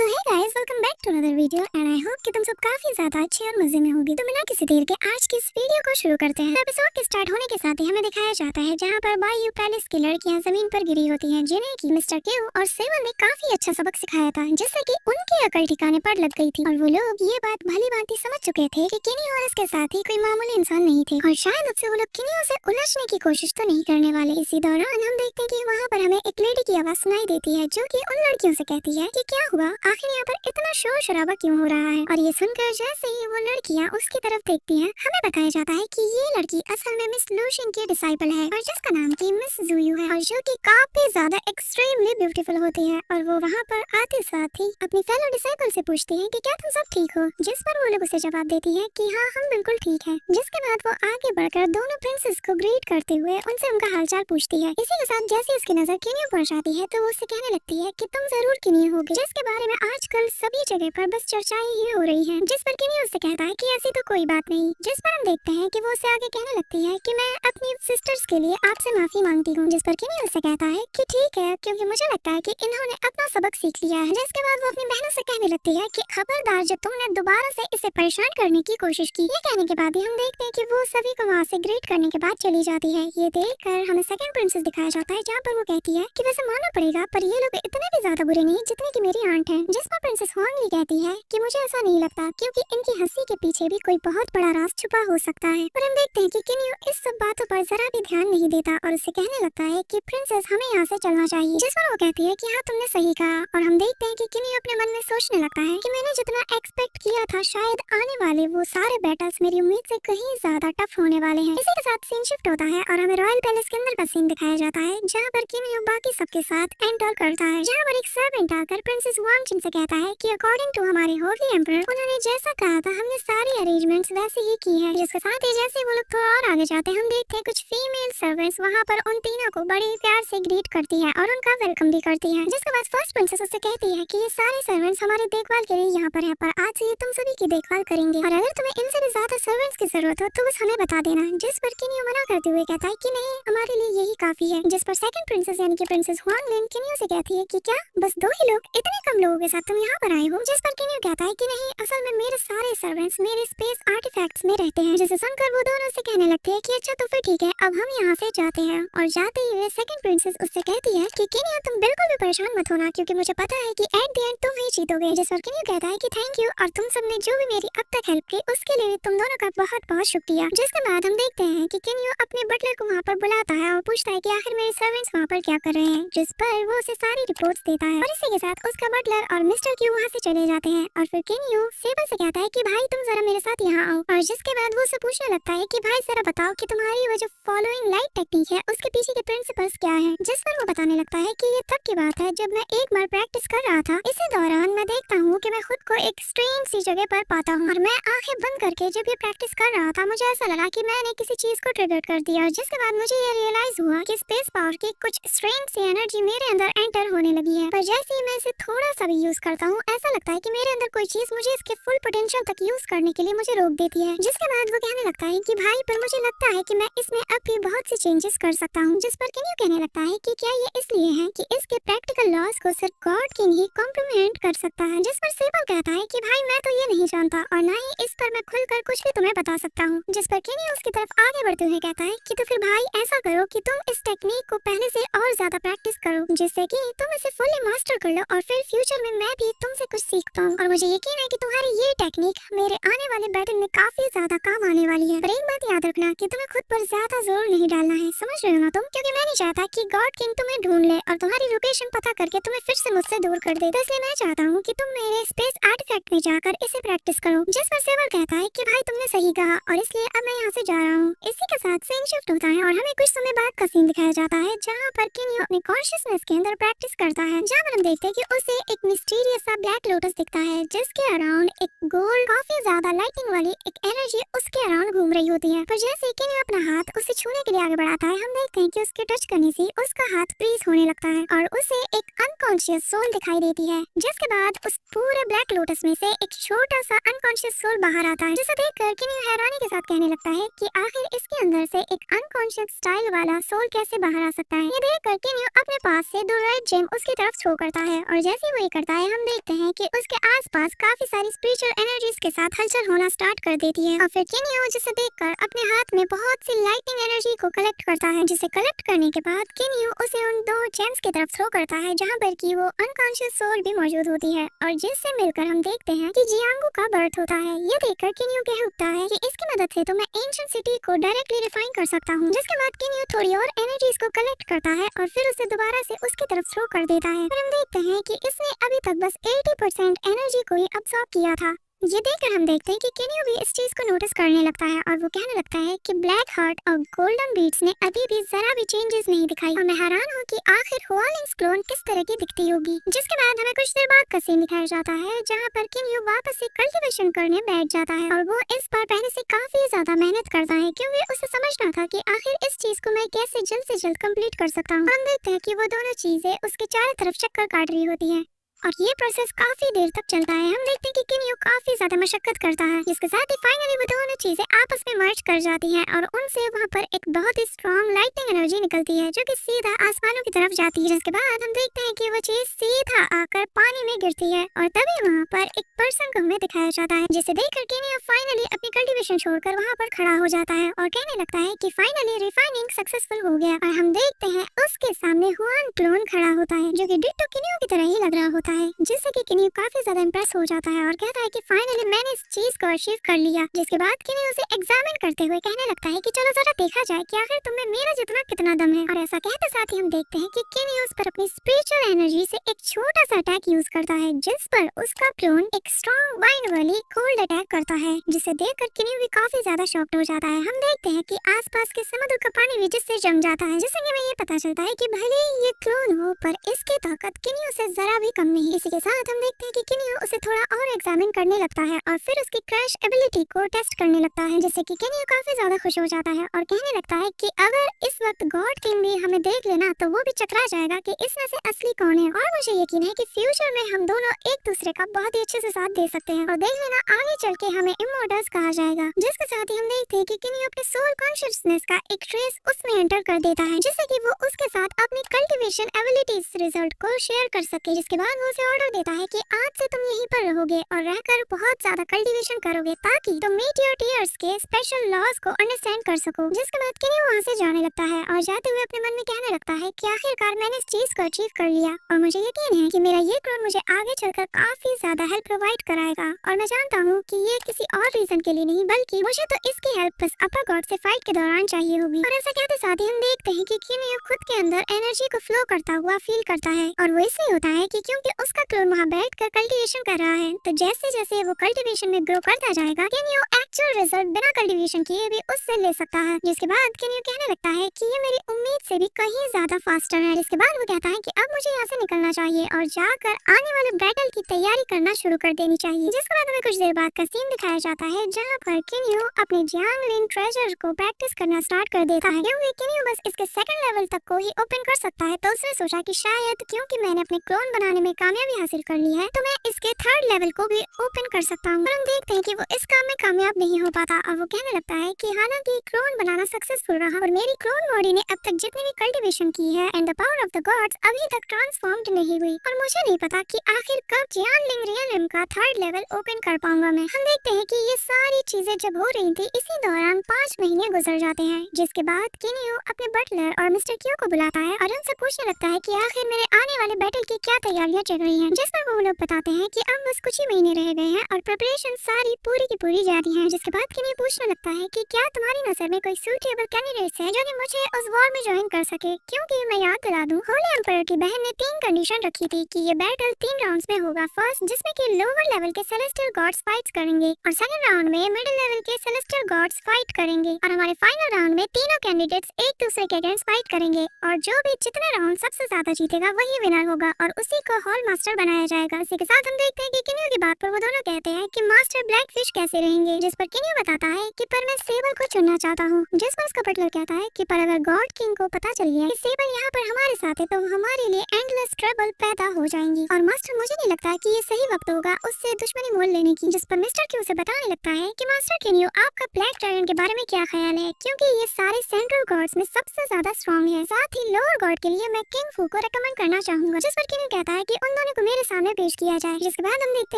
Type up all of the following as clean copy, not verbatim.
So hey guys, welcome back to another video and I hope कि तुम सब काफी ज्यादा अच्छे और मजे में होगी। तो बिना किसी देर के आज की इस वीडियो को शुरू करते हैं। एपिसोड के स्टार्ट होने के साथ ही हमें दिखाया जाता है जहां पर बायू पैलेस की लड़कियां जमीन पर गिरी होती हैं, जिन्हें कि मिस्टर क्यू और सेवन ने काफी अच्छा सबक सिखाया था, जिससे कि उनकी अकल ठिकाने पर लग गई थी और वो लोग ये बात भली भांति समझ चुके थे कि किनी और इसके साथ ही कोई मामूली इंसान नहीं थे और शायद अब से वो लोग किनी से उलझने की कोशिश तो नहीं करने वाले। इसी दौरान हम देखते हैं कि वहाँ पर हमें एक लेडी की आवाज सुनाई देती है जो कि उन लड़कियों से कहती है कि क्या हुआ, आखिर यहाँ पर इतना शोर शराबा क्यों हो रहा है। और ये सुनकर जैसे ही वो लड़कियाँ उसकी तरफ देखती हैं, हमें बताया जाता है कि ये लड़की असल में मिस लूशियन की डिसाइपल है और जिसका नाम की मिस जुयू है और जो कि काफी ज्यादा एक्सट्रीमली ब्यूटीफुल होती है। और वो वहाँ पर आते साथ ही अपनी फेलो डिसाइपल से पूछती है कि क्या तुम सब ठीक हो, जिस पर वो लोग उसे जवाब देती है कि हाँ हम बिल्कुल ठीक है। जिसके बाद वो आगे बढ़कर दोनों प्रिंसेस को ग्रीट करते हुए उनसे उनका हालचाल पूछती है। इसी के साथ जैसे उसकी नजर किनियो पर जाती है तो वो उससे कहने लगती है कि तुम जरूर किनियो होगी, जिसके बारे में आजकल सभी जगह पर बस चर्चाएं ही हो रही हैं। जिस पर किनियो उससे कहता है कि ऐसी तो कोई बात नहीं। जिस पर हम देखते हैं कि वो उससे आगे कहने लगती है कि मैं अपनी सिस्टर्स के लिए आपसे माफी मांगती हूँ। जिस पर किनियो उससे कहता है कि ठीक है, क्योंकि मुझे लगता है कि इन्होंने अपना सबक सीख लिया है। जिसके बाद वो अपनी बहनों से कहने लगती है कि खबरदार जब तुमने दोबारा से इसे परेशान करने की कोशिश की। ये कहने के बाद ही हम देखते हैं कि वो सभी को वहाँ से ग्रीट करने के बाद चली जाती है। ये देखकर हमें सेकंड प्रिंसेस दिखाया जाता है जहाँ पर वो कहती है कि वैसे मानना पड़ेगा पर ये लोग इतने भी ज्यादा बुरे नहीं जितने की मेरी आंट है। जिस पर प्रिंसेस हुआंग कहती है कि मुझे ऐसा नहीं लगता, क्योंकि इनकी हंसी के पीछे भी कोई बहुत बड़ा राज छुपा हो सकता है। पर हम देखते हैं कि किनियो इस सब बातों पर जरा भी ध्यान नहीं देता और उसे कहने लगता है कि प्रिंसेस हमें यहाँ से चलना चाहिए। जिस पर वो कहती है कि हाँ तुमने सही कहा। और हम देखते हैं कि किनियो अपने मन में सोचने लगता है कि मैंने जितना एक्सपेक्ट किया था शायद आने वाले वो सारे बैटल्स मेरी उम्मीद से कहीं ज्यादा टफ होने वाले हैं। इसी के साथ सीन शिफ्ट होता है और हमें रॉयल पैलेस के अंदर का सीन दिखाया जाता है जहाँ पर किनियो बाकी सबके साथ एंटर करता है, जहाँ पर एक सर्वेंट आकर प्रिंसेस वांगजिन से कहता है कि अकॉर्डिंग टू हमारे होली एम्परर उन्होंने जैसा कहा था हमने सारी अरेंजमेंट्स वैसे ही की है। जिसके साथ ही जैसे वो लोग थोड़ा और आगे जाते हैं हम देखते हैं कुछ फीमेल सर्वेंट्स वहाँ पर उन तीनों को बड़े प्यार से ग्रीट करती है और उनका वेलकम भी करती है। जिसके बाद फर्स्ट प्रिंसेस उससे कहती है कि ये सारे सर्वेंट्स हमारी देखभाल के लिए यहाँ पर है, पर आज से ये तुम सभी की देखभाल करेंगे और अगर तुम्हें इनसे भी ज्यादा सर्वेंट्स की जरूरत हो तो बस हमें बता देना। जिस पर किनियो मना करते हुए कहता है कि नहीं हमारे लिए यही काफी है। जिस पर सेकंड प्रिंसेस यानी कि प्रिंसेस हुआंगलिन किनियो से कहती है कि क्या बस 2 ही लोग, इतने कम लोगों के साथ तुम यहाँ पर आए हो। जिस पर किनियो कहता है कि नहीं असल में मेरे सारे सर्वेंट्स मेरे स्पेस आर्टिफैक्ट्स में रहते हैं। जिसे सुनकर वो दोनों से कहने लगते हैं कि अच्छा तो फिर ठीक है, अब हम यहाँ से जाते हैं। और जाते ही वे सेकंड प्रिंसेस उससे कहती है कि किनियो तुम बिल्कुल भी परेशान मत होना, क्योंकि मुझे पता है कि एट द एंड तुम ही जीतोगे। जिस पर किनियो कहता है कि थैंक यू और तुम सबने जो भी मेरी अब तक हेल्प की उसके लिए तुम दोनों का बहुत बहुत शुक्रिया। जिसके बाद हम देखते हैं कि किनियो अपने बटलर को वहाँ पर बुलाता है और पूछता है कि आखिर मेरे सर्वेंट्स वहाँ पर क्या कर रहे हैं। जिस पर वो उसे सारी रिपोर्ट्स देता है और इसी के साथ उसका बटलर और मिस्टर क्यू वहाँ से चले जाते हैं। और फिर किनियो सेबल से कहता है कि भाई तुम जरा मेरे साथ यहाँ आओ। और जिसके बाद वो उसे पूछने लगता है कि भाई जरा बताओ कि तुम्हारी वो जो फॉलोइंग लाइट टेक्निक है उसके पीछे के प्रिंसिपल्स क्या है। जिस पर वो बताने लगता है कि ये तब की बात है जब मैं एक बार प्रैक्टिस कर रहा था। इसी दौरान मैं देखता हूँ कि मैं खुद को एक स्ट्रेन सी जगह पर पाता हूँ और मैं आंखें बंद करके जब ये प्रैक्टिस कर रहा था मुझे ऐसा लगा कि मैंने किसी चीज को ट्रिगर कर दिया। जिसके बाद मुझे ये रियलाइज हुआ कि स्पेस पावर की कुछ स्ट्रेन सी एनर्जी मेरे अंदर एंटर होने लगी है, पर जैसे ही मैं इसे थोड़ा सा भी यूज करता हूँ ऐसा लगता है कि मेरे अंदर कोई चीज मुझे इसके फुल पोटेंशियल तक यूज करने के लिए मुझे रोक देती है। जिसके बाद वो कहने लगता है कि भाई पर मुझे लगता है कि मैं इसमें अब भी बहुत सी चेंजेस कर सकता हूँ। जिस पर किनियो कहने लगता है कि क्या ये इसलिए है कि इसके प्रैक्टिकल लॉज को सिर्फ गॉड किंग ही कॉम्प्लीमेंट कर सकता है। जिस पर सेबल कहता है कि भाई मैं तो ये नहीं जानता और ना ही इस पर मैं खुलकर कुछ भी तुम्हें बता सकता हूँ। जिस पर किनियो उसकी तरफ आगे बढ़ते हुए कहता है कि तो फिर भाई ऐसा करो कि तुम इस टेक्निक को पहले से और ज्यादा प्रैक्टिस करो, जिससे कि तुम इसे फुली मास्टर कर लो और फिर फ्यूचर में मैं भी तुमसे कुछ सीख पाऊँ। और मुझे यकीन है कि तुम्हारी ये टेक्निक मेरे आने वाले बैटल में काफी ज्यादा काम आने वाली है। पर एक बात याद रखना कि तुम्हें खुद पर ज्यादा जोर नहीं डालना है, समझ रहे हो ना तुम, क्योंकि मैं नहीं चाहता कि गॉड किंग तुम्हें ढूंढ ले और तुम्हारी लोकेशन पता करके तुम्हें फिर से मुझसे दूर कर दे। तो इसलिए मैं चाहता हूँ कि तुम मेरे स्पेस आर्टिफैक्ट में जाकर इसे प्रैक्टिस करो। जिस पर सेबल कहता है कि भाई तुमने सही कहा और इसलिए अब मैं यहाँ से जा रहा हूँ। इसी के साथ सीन शिफ्ट होता है और हमें कुछ समय बाद का सीन दिखाया जाता है जहाँ पर किनियो अपने कॉन्शियसनेस के अंदर प्रैक्टिस करता है, जहाँ पर हम देखते हैं कि उसे एक मिस्टीरियस सा ब्लैक लोटस दिखता है जिसके अराउंड एक गोल्ड काफी ज्यादा लाइटिंग वाली एक एनर्जी उसके अराउंड घूम रही होती है। पर जैसे ही किन्यू अपना हाथ उसे छूने के लिए आगे बढ़ाता है, हम देखते हैं कि उसके टच करने से उसका हाथ फ्रीज होने लगता है और उसे एक अनकॉन्शियस सोल दिखाई देती है। जिसके बाद उस पूरे ब्लैक लोटस में से एक छोटा सा अनकॉन्शियस सोल बाहर आता है, जिसे देखकर किन्यू हैरानी के साथ कहने लगता है कि आखिर इसके अंदर से एक अनकॉन्शियस स्टाइल वाला सोल कैसे बाहर आ सकता है। ये देखकर किन्यू अपने पास से 2 रेड जेम उसकी तरफ थ्रो करता है और जैसे ही वो ये करता है, हम देखते हैं कि उसके आसपास काफी सारी स्पिरिचुअल एनर्जीज के साथ हलचल होना स्टार्ट कर देती है। और फिर किन्यू जिसे देखकर अपने हाथ में बहुत सी लाइटिंग एनर्जी को कलेक्ट करता है, जिसे कलेक्ट करने के बाद किन्यू उसे उन 2 जेम्स की तरफ थ्रो करता है जहाँ पर कि वो अनकॉन्शियस सोल भी मौजूद होती है और जिससे मिलकर हम देखते हैं कि जियांगू का बर्थ होता है। ये देखकर किन्यू कह उठता है कि इसकी मदद से तो मैं एंशिएंट सिटी को डायरेक्टली रिफाइन कर सकता हूँ। जिसके बाद किन्यू थोड़ी और एनर्जीज को कलेक्ट करता है और फिर उसे दोबारा से उसकी तरफ थ्रो कर देता है। फिर हम देखते हैं कि इसने अभी तक बस 80% एनर्जी को ही अब्सॉर्ब किया था। ये देखकर हम देखते हैं कि किन्यू भी इस चीज को नोटिस करने लगता है और वो कहने लगता है कि ब्लैक हार्ट और गोल्डन बीट्स ने अभी भी जरा भी चेंजेस नहीं दिखाई और मैं हैरान हूँ कि आखिर हुआलिंग्स क्लोन किस तरह की दिखती होगी। जिसके बाद हमें कुछ देर बाद का सीन दिखाया जाता है जहाँ पर किन्यू वापस से कल्टीवेशन करने बैठ जाता है और वो इस बार पहले से काफी ज्यादा मेहनत करता है क्योंकि उसे समझना था कि आखिर इस चीज को मैं कैसे जल्द से जल्द कंप्लीट कर सकता हूँ। हम देखते हैं कि वो दोनों चीजें उसके चारों तरफ चक्कर काट रही होती है और ये प्रोसेस काफी देर तक चलता है। हम देखते हैं कि किन्यू काफी ज्यादा मशक्कत करता है, जिसके साथ ही फाइनली वो दोनों चीजें आपस में मर्ज कर जाती हैं और उनसे वहाँ पर एक बहुत ही स्ट्रॉन्ग लाइटिंग एनर्जी निकलती है जो कि सीधा आसमानों की तरफ जाती है। जिसके बाद हम देखते हैं कि वो चीज सीधा आकर पानी में गिरती है और तभी वहाँ पर एक पर्सन को हमें दिखाया जाता है, जिसे देखकर किन्यू फाइनली अपनी कल्टीवेशन छोड़कर वहाँ पर खड़ा हो जाता है और कहने लगता है कि फाइनली रिफाइनिंग सक्सेसफुल हो गया। और हम देखते हैं उसके सामने हुआन क्लोन खड़ा होता है जो कि डिट्टो किन्यू की तरह ही लग रहा होता है, जिससे कि किन्यू काफी ज्यादा इंप्रेस हो जाता है और कहता है कि फाइनली मैंने इस चीज को अचीव कर लिया। जिसके बाद किन्यू उसे एग्जामिन करते हुए कहने लगता है कि चलो जरा देखा जाए कि आखिर तुम में मेरा जितना कितना दम है। और ऐसा कहते साथ ही हम देखते हैं कि किन्यू उस पर अपनी स्पिरिचुअल एनर्जी से एक छोटा सा अटैक यूज करता है, जिस पर उसका क्लोन एक स्ट्रॉन्ग वाइंड वाली कोल्ड अटैक करता है, जिसे देखकर किन्यू भी काफी ज्यादा शॉक्ड हो जाता है। हम देखते हैं कि आसपास के समुद्र का पानी भी जिससे जम जाता है, जिससे हमें ये पता चलता है कि भले ही ये क्लोन हो पर इसकी ताकत किन्यू से जरा भी कम नहीं। इसी के साथ हम देखते हैं कि किन्यू उसे थोड़ा और एग्जामिन करने लगता है और फिर उसकी क्रश एबिलिटी को टेस्ट करने लगता है, जिससे कि किन्यू काफी ज्यादा खुश हो जाता है और कहने लगता है कि अगर इस वक्त गॉड किंग भी हमें देख लेना तो वो भी चकरा जाएगा कि इसमें से असली कौन है। और मुझे यकीन है कि फ्यूचर में हम दोनों एक दूसरे का बहुत ही अच्छे से साथ दे सकते हैं और देख लेना आगे चल के हमें इमोर्टल्स कहा जाएगा। जिसके साथ ही हम देखते हैं कि किन्यू अपने सोल कॉन्शियसनेस का एक ट्रेस उसमें एंटर कर देता है, जिससे कि वो उसके साथ अपनी कल्टीवेशन एबिलिटीज रिजल्ट को शेयर कर सके। जिसके बाद वो उसे ऑर्डर देता है कि आज से तुम यहीं पर रहोगे और रहकर बहुत ज्यादा कल्टीवेशन करोगे ताकि तुम मीटियोर्स के स्पेशल लॉज को अंडरस्टैंड कर सको। जिसके बाद किन्यू वहाँ से जाने लगता है और जाते हुए अपने मन में कहने लगता है कि आखिरकार मैंने इस चीज को अचीव कर लिया और मुझे यकीन है कि मेरा ये क्लोन मुझे आगे चलकर काफी ज्यादा हेल्प प्रोवाइड कराएगा और मैं जानता हूँ कि ये किसी और रीजन के लिए नहीं बल्कि मुझे तो इसकी हेल्प बस अपर गॉड से फाइट के दौरान चाहिए होगी। और ऐसा कहते साथ ही हम देखते हैं कि किन्यू खुद के अंदर एनर्जी को फ्लो करता हुआ फील करता है और वो इसलिए होता है कि क्योंकि उसका क्लोन वहाँ बैठ कर कल्टीवेशन कर रहा है, तो जैसे जैसे वो कल्टीवेशन में ग्रो करता जाएगा किन्यू एक्चुअल रिजल्ट बिना कल्टीवेशन किए भी उससे ले सकता है। जिसके बाद किन्यू कहने लगता है कि ये मेरी उम्मीद से भी कहीं ज्यादा फास्टर है। जिसके बाद वो कहता है कि अब मुझे यहाँ से निकलना चाहिए और जाकर आने वाले बैटल की तैयारी करना शुरू कर देनी चाहिए। जिसके बाद हमें कुछ देर बाद का सीन दिखाया जाता है जहाँ पर किन्यू अपने जियांगलिन ट्रेजर को प्रैक्टिस करना स्टार्ट कर देता है, क्योंकि किन्यू बस इसके सेकंड लेवल तक को ही ओपन कर सकता है। तो उसने सोचा कि शायद क्योंकि मैंने अपने क्लोन बनाने में कामयाबी हासिल कर ली है तो मैं इसके थर्ड लेवल को भी ओपन कर सकता हूँ। पर हम देखते हैं कि वो इस काम में कामयाब नहीं हो पाता और वो कहने लगता है कि हालांकि क्लोन बनाना सक्सेसफुल रहा और मेरी क्लोन बॉडी ने अब तक जितनी भी कल्टीवेशन की है and the power of the gods अभी तक ट्रांसफॉर्म्ड नहीं हुई और मुझे नहीं पता कि आखिर कब जियांगलिन रियलिम का थर्ड लेवल ओपन कर पाऊंगा मैं। हम देखते हैं कि ये सारी चीजें जब हो रही थी इसी दौरान 5 महीने गुजर जाते हैं। जिसके बाद किन्यू अपने बटलर और मिस्टर क्यू को बुलाता है और उनसे पूछने लगता है कि आखिर मेरे आने वाले बैटल की क्या तैयारियां चल रही हैं। जिस पर वो लोग बताते हैं कि अब बस कुछ ही महीने रह गए हैं और प्रिपरेशन सारी पूरी की पूरी जारी है। जिसके बाद किन्यू पूछने लगता है कि क्या तुम्हारी नजर में कोई सूटेबल कैंडिडेट्स है जो कि मुझे उस वॉर में ज्वाइन कर सके, क्योंकि मैं याद दिला दूं, होली एम्पायर की बहन ने 3 कंडीशन रखी थी कि ये बैटल 3 राउंड्स में होगा। फर्स्ट, जिसमें कि लोअर लेवल के सेलेस्टियल गॉड्स फाइट्स करेंगे, और सेकंड राउंड में मिडिल लेवल के सेलेस्टियल गॉड्स फाइट करेंगे, और हमारे फाइनल राउंड में तीनों कैंडिडेट्स एक दूसरे के अगेंस्ट फाइट करेंगे, और जो भी जितने राउंड सबसे ज्यादा जीतेगा वही विनर होगा और उसी को हॉल मास्टर बनाया जाएगा। इसी के साथ हम देखते हैं कि किन्यू की बात पर वो दोनों कहते हैं कि मास्टर ब्लैक फिश कैसे रहेंगे, जिस पर किन्यू बताता है कि पर मैं सेबल को चुनना चाहता हूँ, जिस पर उसका बटलर कहता है कि पर अगर गॉड किंग को पता चल गया कि सेबल यहाँ पर हमारे साथ है तो हमारे लिए एंडलेस ट्रबल पैदा हो जाएंगी, और मास्टर मुझे नहीं लगता कि ये सही वक्त होगा उससे दुश्मनी मोल लेने की। जिस पर मिस्टर क्यू उसे बताने लगता है कि मास्टर किन्यू, आपका ब्लैक ड्रैगन के बारे में क्या ख्याल है, क्योंकि ये सारे सेंट्रल गॉड्स में सबसे ज्यादा स्ट्रॉन्ग है, साथ ही लोअर गॉड के लिए मैं किंग फू को रेकमेंड करना चाहूंगा। जिस पर किन्यू कहता है कि उन दोनों को मेरे सामने पेश किया जाए। जिसके बाद हम देखते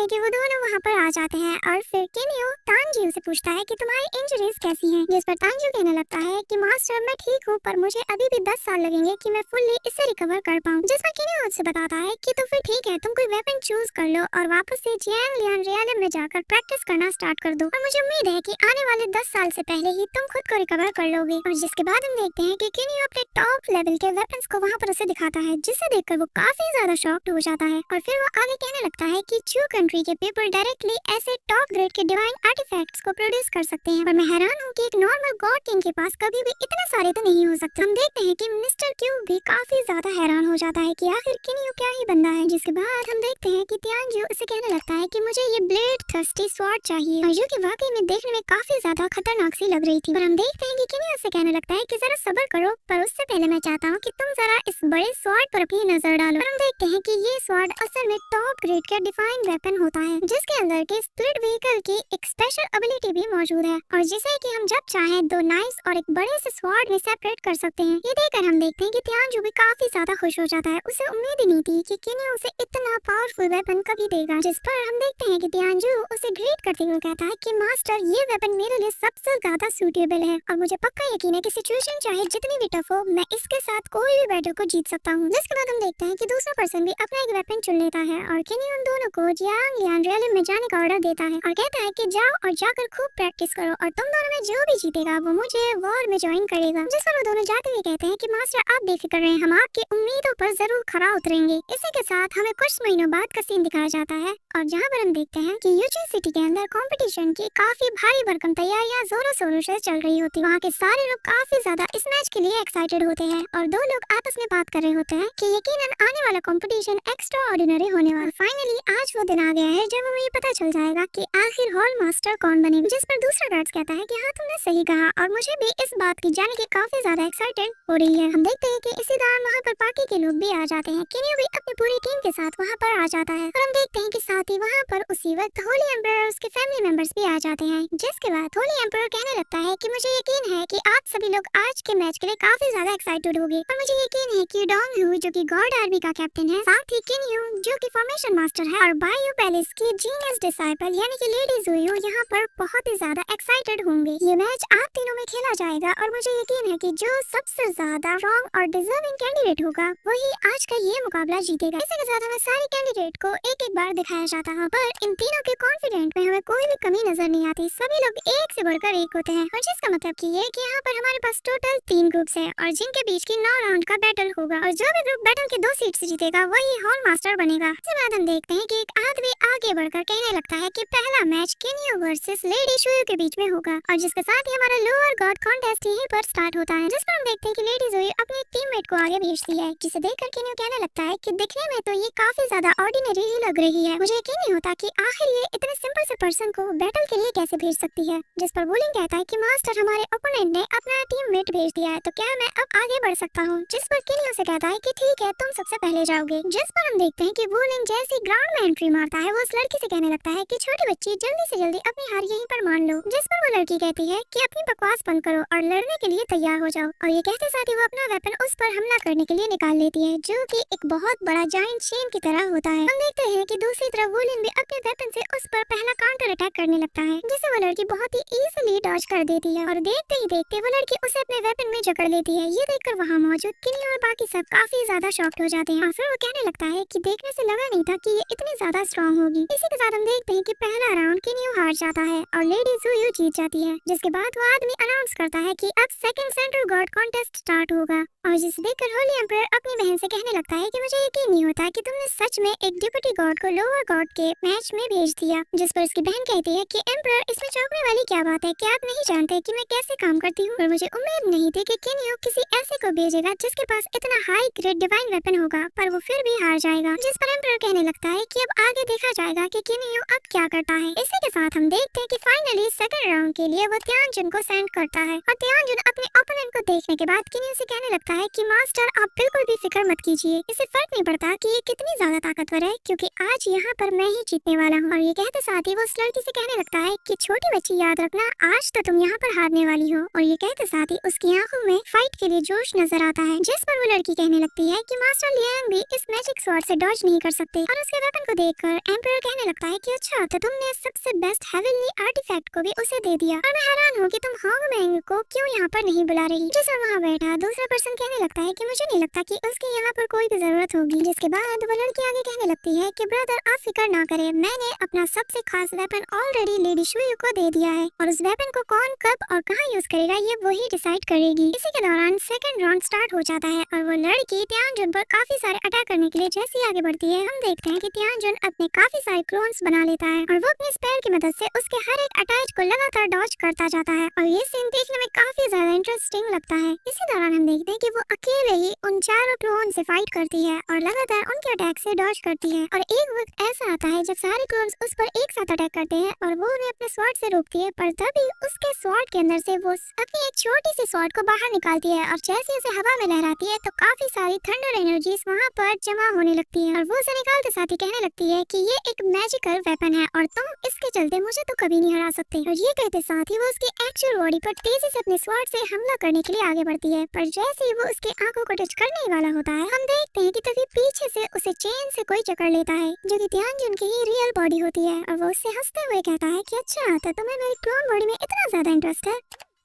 हैं कि वो दोनों वहाँ पर आ जाते हैं और फिर किन्यू तांजीव से पूछता है कि तुम्हारी इंजरीज कैसी हैं, जिस पर तांजीव कहने लगता है कि मास्टर मैं ठीक हूँ पर मुझे अभी भी 10 साल लगेंगे कि मैं फुल्ली इससे रिकवर कर पाऊँ। जिस पर किन्यू उससे बताता है कि तो फिर ठीक है, तुम कोई वेपन चूज कर लो और वापस से जियांग लियान रियलम में जाकर प्रैक्टिस करना स्टार्ट कर दो, और मुझे उम्मीद है कि आने वाले 10 साल से पहले ही तुम खुद को रिकवर कर लोगे। और जिसके बाद हम देखते हैं कि किन्यू अपने टॉप लेवल के वेपन्स को वहाँ पर उसे दिखाता है, जिसे देखकर वो काफी ज्यादा शॉक्ड हो जाता है, और फिर वो आगे कहने लगता है कि चू कंट्री के पीपल डायरेक्टली ऐसे टॉप ग्रेड के डिवाइन आर्टिफैक्ट्स को प्रोड्यूस कर सकते हैं, और मैं हैरान हूँ कि एक नॉर्मल गॉड किंग के पास कभी भी इतने सारे तो नहीं हो सकते। हम देखते हैं कि मिस्टर क्यू भी काफी ज्यादा हैरान हो जाता है कि आखिर किन्यू क्या ही बंदा है। जिसके बाद हम देखते हैं कि तियांजू उसे कहने लगता है कि मुझे ये ब्लेड थर्स्टी स्वॉर्ड चाहिए, और जो कि वाकई में देखने में काफी ज्यादा खतरनाक सी लग रही थी। पर हम देखते हैं कि किन्यू उसे कहने लगता है कि जरा सब्र करो, पर उससे पहले मैं चाहता हूँ कि तुम जरा इस बड़े स्वॉर्ड पर अपनी नजर डालो। और हम देखते हैं कि ये स्वॉर्ड असल में टॉप ग्रेड का डिफाइन वेपन होता है, जिसके अंदर के स्प्लिट व्हीकल की एक स्पेशल एबिलिटी भी मौजूद है, और जिसे कि हम जब चाहे 2 नाइफ्स और एक बड़े से स्वॉर्ड में सेपरेट कर सकते हैं। ये देखकर हम देखते हैं कि तियांजू भी काफी ज्यादा खुश हो जाता है। उसे उम्मीद ही नहीं थी कि किन्यू उसे इतना पावरफुल वेपन कभी देगा। जिस पर हम देखते हैं कि तियांजू उसे ग्रीट करते हुए कहता है कि मास्टर ये वेपन मेरे लिए सबसे ज्यादा सूटेबल है, और मुझे पक्का यकीन है कि सिचुएशन चाहे जितनी भी टफ हो मैं इसके साथ कोई भी बैटल को जीत सकता हूँ। जिसके बाद हम देखते हैं कि दूसरा पर्सन भी अपना एक वेपन चुन लेता है, और किन्यू उन दोनों को जियांग लियान रियलम में जाने का ऑर्डर देता है, और कहता है कि जाओ और जाकर खूब प्रैक्टिस करो, और तुम दोनों में जो भी जीतेगा वो मुझे वॉर में ज्वाइन करेगा। जिस पर वो दोनों जाते हुए कहते हैं कि मास्टर आप बेफिक्र रहें, हम आपकी उम्मीदों पर जरूर खरा उतरेंगे। इसी के साथ हमें कुछ महीनों बाद का सीन दिखाया जाता है, और जहाँ पर हम देखते हैं कि यूजी सिटी के अंदर कंपटीशन की काफी भारी भरकम तैयारियां जोरों शोरों से चल रही होती है। वहाँ के सारे लोग काफी ज्यादा इस मैच के लिए एक्साइटेड होते हैं, और 2 लोग आपस में बात कर रहे होते हैं कि यकीनन आने वाला कंपटीशन एक्स्ट्रा ऑर्डिनरी होने वाला। फाइनली आज वो दिन आ गया है जब हमें ये पता चल जाएगा कि आखिर हॉल मास्टर कौन बनेगा। जिस पर दूसरा गार्ड्स कहता है कि हाँ तुमने सही कहा, और मुझे भी इस बात की जाने की काफी ज्यादा एक्साइटेड हो रही है। हम देखते हैं कि इसी दौरान वहाँ पर बाकी के लोग भी आ जाते हैं। किन्यू भी अपनी पूरी टीम के साथ वहाँ पर आ जाता है, और हम देखते हैं कि साथ ही वहाँ पर उसी वक्त होली एम्परर और उसके फैमिली मेंबर्स भी आ जाते हैं। जिसके बाद होली एम्परर कहने लगता है कि मुझे यकीन है कि आप सभी लोग आज के मैच के लिए काफी ज्यादा एक्साइटेड होंगे, और मुझे यकीन है कि डोंग हू जो कि गॉड आर्मी का कैप्टन है, साथ ही किन्यू जो कि फॉर्मेशन मास्टर है, और बायू पैलेस की जीनियस डिसाइपल यानी कि लेडी ज़ुइयो यहाँ पर बहुत ही ज्यादा एक्साइटेड होंगे। ये मैच आप तीनों में खेला जाएगा, और मुझे यकीन है कि जो सबसे ज्यादा स्ट्रॉन्ग और डिजर्विंग कैंडिडेट होगा वही आज का ये मुकाबला जीतेगा। इसी के साथ हमें सारे कैंडिडेट को एक एक बार दिखाया जाता है, पर इन तीनों के कॉन्फिडेंट में हमें कोई भी कमी नजर नहीं आती। सभी लोग एक से बढ़कर एक होते हैं, और जिसका मतलब कि ये कि यहाँ पर हमारे पास टोटल 3 ग्रुप्स हैं, और जिनके बीच की 9 राउंड का बैटल होगा, और जो भी ग्रुप बैटल के 2 सीट से जीतेगा वही हॉल मास्टर बनेगा। इसके बाद हम देखते हैं कि एक आदमी आगे बढ़कर कहने लगता है कि पहला मैच किन्यू वर्सेस लेडी शुयू के बीच में होगा, और जिसके साथ ही हमारा लोअर गॉड कॉन्टेस्ट यहीं पर स्टार्ट होता है। जिस पर हम देखते हैं कि लेडी ज़ुई अपने एक टीममेट को आगे भेजती है, जिसे देखकर किन्यू कहने लगता है कि दिखने में तो ये काफी ज्यादा ऑर्डिनरी ही लग रही है, मुझे यकीन नहीं होता कि आखिर ये इतने सिंपल से पर्सन को बैटल के लिए कैसे भेज सकती है। जिस पर वुलिंग कहता है कि मास्टर हमारे ओपोनेंट ने अपना टीममेट भेज दिया है, तो क्या मैं अब आगे बढ़ सकता हूँ। जिस पर किन्यू से कहता है कि ठीक है तुम सबसे पहले जाओगे। जिस पर हम देखते हैं कि वुलिंग जैसी ग्राउंड में एंट्री मारता है वो उस लड़की से कहने लगता है कि छोटी बच्ची जल्दी से जल्दी अपनी हार यहीं पर मान लो। जिस पर वो लड़की कहती है कि अपनी बकवास बंद करो और लड़ने के लिए तैयार हो जाओ, और ये कहते साथ ही वो अपना वेपन उस पर हमला करने के लिए निकाल लेती है, जो कि एक बहुत बड़ा जायंट चेन की तरह होता है। हम देखते हैं कि दूसरी तरफ वुलिन भी अपने वेपन से उस पर पहला काउंटर अटैक करने लगता है, जिसे वो लड़की बहुत ही इजीली डॉज कर देती है, और देखते ही देखते वो लड़की उसे अपने वेपन में जकड़ लेती है। ये देखकर वहाँ मौजूद किन्यू और बाकी सब काफी ज्यादा शॉक्ड हो जाते हैं, और फिर वो कहने लगता है कि देखने से लगा नहीं था कि ये इतनी ज्यादा स्ट्रॉन्ग होगी। इसी के साथ हम देखते हैं कि पहला राउंड किन्यू हार जाता है, और लेडी जुयू जीत जाती है, जिसके बाद वो आदमी अनाउंस करता है कि अब second central God contest start होगा। और जिसे देखकर होली एम्परर अपनी बहन से कहने लगता है कि मुझे यकीन नहीं होता कि तुमने सच में एक डिप्टी गॉड को लोअर गॉड के मैच में भेज दिया। जिस पर उसकी बहन कहती है कि एम्परर इसमें चौंकने वाली क्या बात है, क्या आप नहीं जानते कि मैं कैसे काम करती हूँ? और मुझे उम्मीद नहीं थी कि किनियो किसी ऐसे को भेजेगा जिसके पास इतना हाई ग्रेड डिवाइन वेपन होगा, पर वो फिर भी हार जाएगा। जिस पर एम्परर कहने लगता है कि अब आगे देखा जाएगा कि किनियो अब क्या करता है। इसी के साथ हम देखते हैं कि फाइनली सेकंड राउंड के लिए वो त्यानजुन को सेंड करता है और त्यानजुन अपने ओपोनेंट को देखने के बाद किनियो से कहने लगता है कि मास्टर आप बिल्कुल भी फिक्र मत कीजिए, इसे फर्क नहीं पड़ता कि ये कितनी ज्यादा ताकतवर है, क्योंकि आज यहाँ पर मैं ही जीतने वाला हूँ। और ये कहते साथ ही वो उस लड़की से कहने लगता है कि छोटी बच्ची याद रखना, आज तो तुम यहाँ पर हारने वाली हो। और ये कहते साथ ही उसकी आंखों में फाइट के लिए जोश नजर आता है, जिस पर वो लड़की कहने लगती है कि मास्टर लियांग भी इस मैजिक स्वॉर्ड से डॉज नहीं कर सकते। और उसके वेपन को देखकर एम्परर कहने लगता है कि अच्छा तो तुमने सबसे बेस्ट हेवनली आर्टिफैक्ट को भी उसे दे दिया, और मैं हैरान हूँ कि तुम होंगमेंग को क्यों यहाँ पर नहीं बुला रही। जिस पर वहाँ बैठा दूसरा पर्सन कहने लगता है कि मुझे नहीं लगता कि उसकी यहाँ पर कोई भी जरूरत होगी। जिसके बाद वो लड़की आगे कहने लगती है कि ब्रदर आप फिक्र ना करें, मैंने अपना सबसे खास वेपन ऑलरेडी लेडी शुयू को दे दिया है, और उस वेपन को कौन कब और कहाँ यूज करेगा ये वही डिसाइड करेगी। इसी के दौरान सेकंड राउंड स्टार्ट हो जाता है और वो लड़की त्यानजुन पर काफी सारे अटैक करने के लिए जैसे ही आगे बढ़ती है, हम देखते हैं कि त्यानजुन अपने काफी सारे क्लोन्स बना लेता है और वो अपने स्पेयर की मदद से उसके हर एक अटैक को लगातार डॉज करता जाता है। और ये सीन देखने में काफी ज्यादा इंटरेस्टिंग लगता है। इसी दौरान हम देखते हैं कि वो अकेले ही उन चारों क्लोन से फाइट करती है और लगातार उनके अटैक से डॉज करती है। और एक वक्त ऐसा आता है जब सारे क्लोन्स उस पर एक साथ अटैक करते हैं और वो उन्हें अपने स्वॉर्ड से रोकती है, पर तभी उसके स्वॉर्ड के अंदर से वो अपनी एक छोटी सी स्वॉर्ड को बाहर निकालती है और जैसे उसे हवा में लहराती है तो काफी सारी थंडर एनर्जीज वहाँ पर जमा होने लगती है और वो उसे निकालते साथ ही कहने लगती है कि ये एक मैजिकल वेपन है और तुम इसके चलते मुझे तो कभी नहीं हरा सकते। और ये कहते साथ ही वो उसकी एक्चुअल बॉडी पर तेजी से अपने स्वॉर्ड से हमला करने के लिए आगे बढ़ती है, पर जैसे ही वो उसके आंखों को टच करने वाला होता है, हम देखते हैं कि तभी पीछे से उसे चेन से कोई जकड़ लेता है, जो कि त्यानजुन की ही रियल बॉडी होती है। और वो उससे हंसते हुए कहता है कि अच्छा तो तुम्हें मेरी क्लोन बॉडी में इतना ज्यादा इंटरेस्ट है।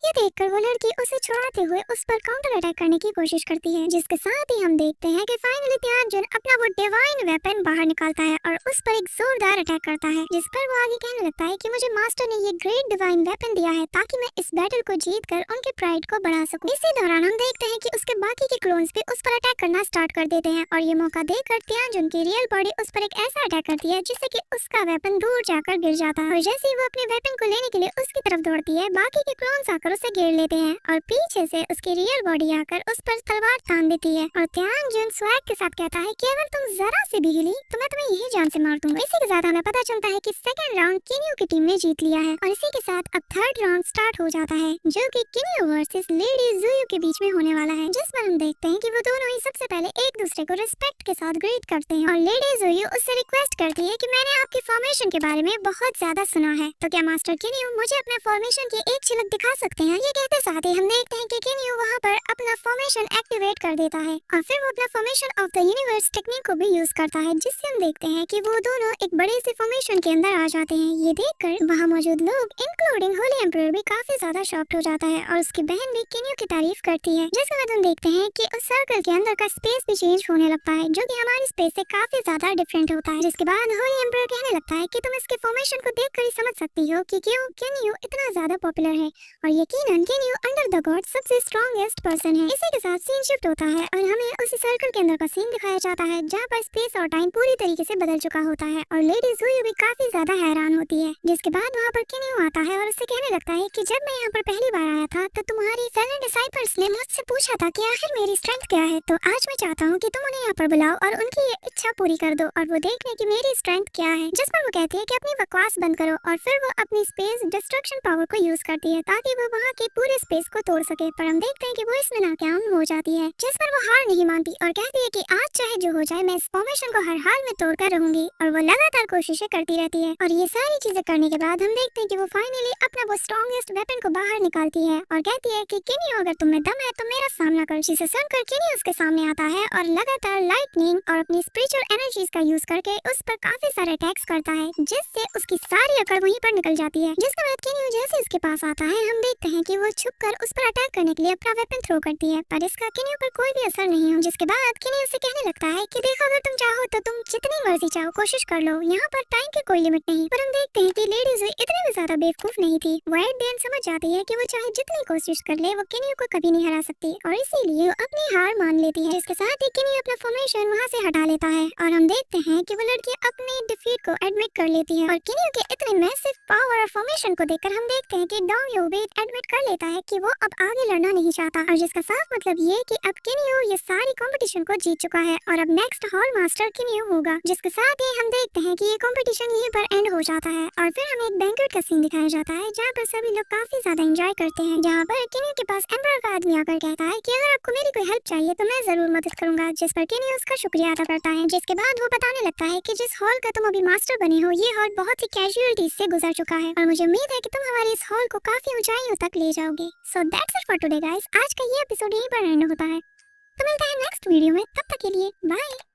ये देखकर वो लड़की उसे छुड़ाते हुए उस पर काउंटर अटैक करने की कोशिश करती है, जिसके साथ ही हम देखते हैं कि फाइनली त्यानजुन अपना वो डिवाइन वेपन बाहर निकालता है और उस पर एक जोरदार अटैक करता है, जिस पर वो आगे कहने लगता है कि मुझे मास्टर ने ये ग्रेट डिवाइन वेपन दिया है ताकि मैं इस बैटल को जीतकर उनके प्राइड को बढ़ा सकूं। इसी दौरान हम देखते हैं कि उसके बाकी के क्लोन्स भी उस पर अटैक करना स्टार्ट कर देते हैं और ये मौका देकर त्यानजुन की रियल बॉडी उस पर एक ऐसा अटैक करती है जिससे कि उसका वेपन दूर जाकर गिर जाता है। और जैसे ही वो अपने वेपन को लेने के लिए उसकी तरफ दौड़ती है, बाकी के क्लोन्स आकर उसे घेर लेते हैं और पीछे से उसकी रियल बॉडी आकर उस पर तलवार तान देती है और त्यानजुन स्वैग के साथ कहता है कि अगर तुम जरा से भी हिली तो मैं तुम्हें यही जान से मार दूंगा। इसी के साथ हमें पता चलता है कि सेकंड राउंड किनियो की टीम ने जीत लिया है और इसी के साथ अब थर्ड राउंड स्टार्ट हो जाता है, जो कि किनियो वर्सेस लेडी जुयू के बीच में होने वाला है, जिस पर हम देखते हैं कि वो दोनों ही सबसे पहले एक दूसरे को रिस्पेक्ट के साथ ग्रीट करते हैं और लेडी जुयू उससे रिक्वेस्ट करती है कि मैंने आपकी फॉर्मेशन के बारे में बहुत ज्यादा सुना है, तो क्या मास्टर किनियो मुझे अपने फॉर्मेशन की एक झलक दिखा सकते हैं। ये कहते साथ ही हम देखते हैं कि किनियो वहाँ पर अपना फॉर्मेशन एक्टिवेट कर देता है और फिर वो अपना formation of the universe technique को भी यूज करता है, जिससे हम देखते हैं कि वो दोनों एक बड़े से फॉर्मेशन के अंदर आ जाते हैं। ये देखकर वहाँ मौजूद लोग इंक्लूडिंग होली एम्परर भी काफी ज्यादा शॉक्ड हो जाता है और उसकी बहन भी किनियो की तारीफ करती है, जिसके बाद हम देखते हैं कि उस सर्कल के अंदर का स्पेस भी चेंज होने लगता है, जो कि हमारी स्पेस से काफी ज्यादा डिफरेंट होता है। जिसके बाद होली एम्परर कहने लगता है कि तुम इसके फॉर्मेशन को देखकर ही समझ सकती हो कि क्यों किनियो इतना ज्यादा पॉपुलर है और यकीनन किनियो अंडर द गॉड सबसे स्ट्रॉन्गेस्ट पर्सन है। इसी के साथ सीन शिफ्ट होता है और हमें उसी सर्कल के अंदर का सीन दिखाया जाता है जहाँ पर स्पेस और टाइम पूरी तरीके से बदल चुका होता है और लेडी जुयू भी काफी ज्यादा हैरान होती है। जिसके बाद वहाँ पर किनियो आता है और उससे कहने लगता है कि जब मैं यहाँ पर पहली बार आया था तो तुम्हारी फेलो डिसाइपल्स ने मुझसे पूछा था कि आखिर मेरी स्ट्रेंथ क्या है, तो आज मैं चाहता हूँ कि तुम उन्हें यहाँ पर बुलाओ और उनकी ये इच्छा पूरी कर दो और वो देख ले कि मेरी स्ट्रेंथ क्या है। जिस पर वो कहती है कि अपनी बकवास बंद करो और फिर वो अपनी स्पेस डिस्ट्रक्शन पावर को यूज करती है ताकि वो वहाँ के पूरे स्पेस को तोड़ सके, पर हम देखते हैं कि वो इसमें नाकाम हो जाती है। जिस पर वो हार नहीं मानती और कहती है कि आज चाहे जो हो जाए मैं इस फॉर्मेशन को हर हाल में तोड़कर रहूंगी और वो लगातार कोशिशें करती रहती है। और ये सारी चीजें करने के बाद हम देखते हैं कि वो फाइनली अपना वो स्ट्रॉन्गेस्ट वेपन को बाहर निकालती है और कहती है कि किनियो अगर तुम्हें दम है तो मेरा सामना कर। जिसे सुनकर किनियो उसके सामने आता है और लगातार लाइटनिंग और अपनी स्पिरिचुअल एनर्जीज का यूज करके उस पर काफी सारे अटैक्स करता है, जिससे उसकी सारी अकड़ वहीं पर निकल जाती है। जिसके बाद किनियो जैसे उसके पास आता है हम देखते देखते हैं कि वो छुपकर उस पर अटैक करने के लिए अपना वेपन थ्रो करती है, पर इसका किन्यू पर कोई भी असर नहीं हो, जिसके बाद किन्यू उसे कहने लगता है कि देखो अगर तुम चाहो तो तुम जितनी मर्जी चाहो कोशिश कर लो, यहाँ पर टाइम की कोई लिमिट नहीं। पर हम देखते हैं कि लेडी ज़ुई इतनी भी ज्यादा बेवकूफ नहीं थी। वो एट द एंड समझ जाती है कि वो चाहे जितनी कोशिश कर ले वो किन्यू को कभी नहीं हरा सकती और इसीलिए वो अपनी हार मान लेती है। इसके साथ ही किन्यू अपना फॉर्मेशन वहाँ से हटा लेता है और हम देखते हैं कि वो लड़की अपनी डिफीट को एडमिट कर लेती है और किन्यू के इतने मैसिव पावर और फॉर्मेशन को देखकर हम देखते हैं कि डोंगयू भी एडमिट कर लेता है कि वो अब आगे लड़ना नहीं चाहता और जिसका साफ मतलब ये कि अब किन्यू ये सारी कंपटीशन को जीत चुका है और अब नेक्स्ट हॉल मास्टर किन्यू होगा। जिसके साथ ही हम देखते हैं कि ये कंपटीशन यहीं पर एंड हो जाता है और फिर हमें एक बैंक्वेट का सीन दिखाया जाता है जहाँ पर सभी लोग काफी ज्यादा एंजॉय करते हैं, जहाँ पर किन्यू के पास एम्परर का आदमी आकर कहता है कि अगर आपको मेरी कोई हेल्प चाहिए तो मैं जरूर मदद करूंगा, जिस पर किन्यू उसका शुक्रिया अदा करता है। जिसके बाद वो बताने लगता है कि जिस हॉल का तुम अभी मास्टर बने हो ये हॉल बहुत ही कैजुअलिटी से गुजर चुका है और मुझे उम्मीद है कि तुम हमारे इस हॉल को काफी ऊंचाइयों तक ले जाओगे। So that's it for today guys, आज का ये एपिसोड यहीं पर एंड होता है। तो मिलते हैं नेक्स्ट वीडियो में, तब तक के लिए बाय।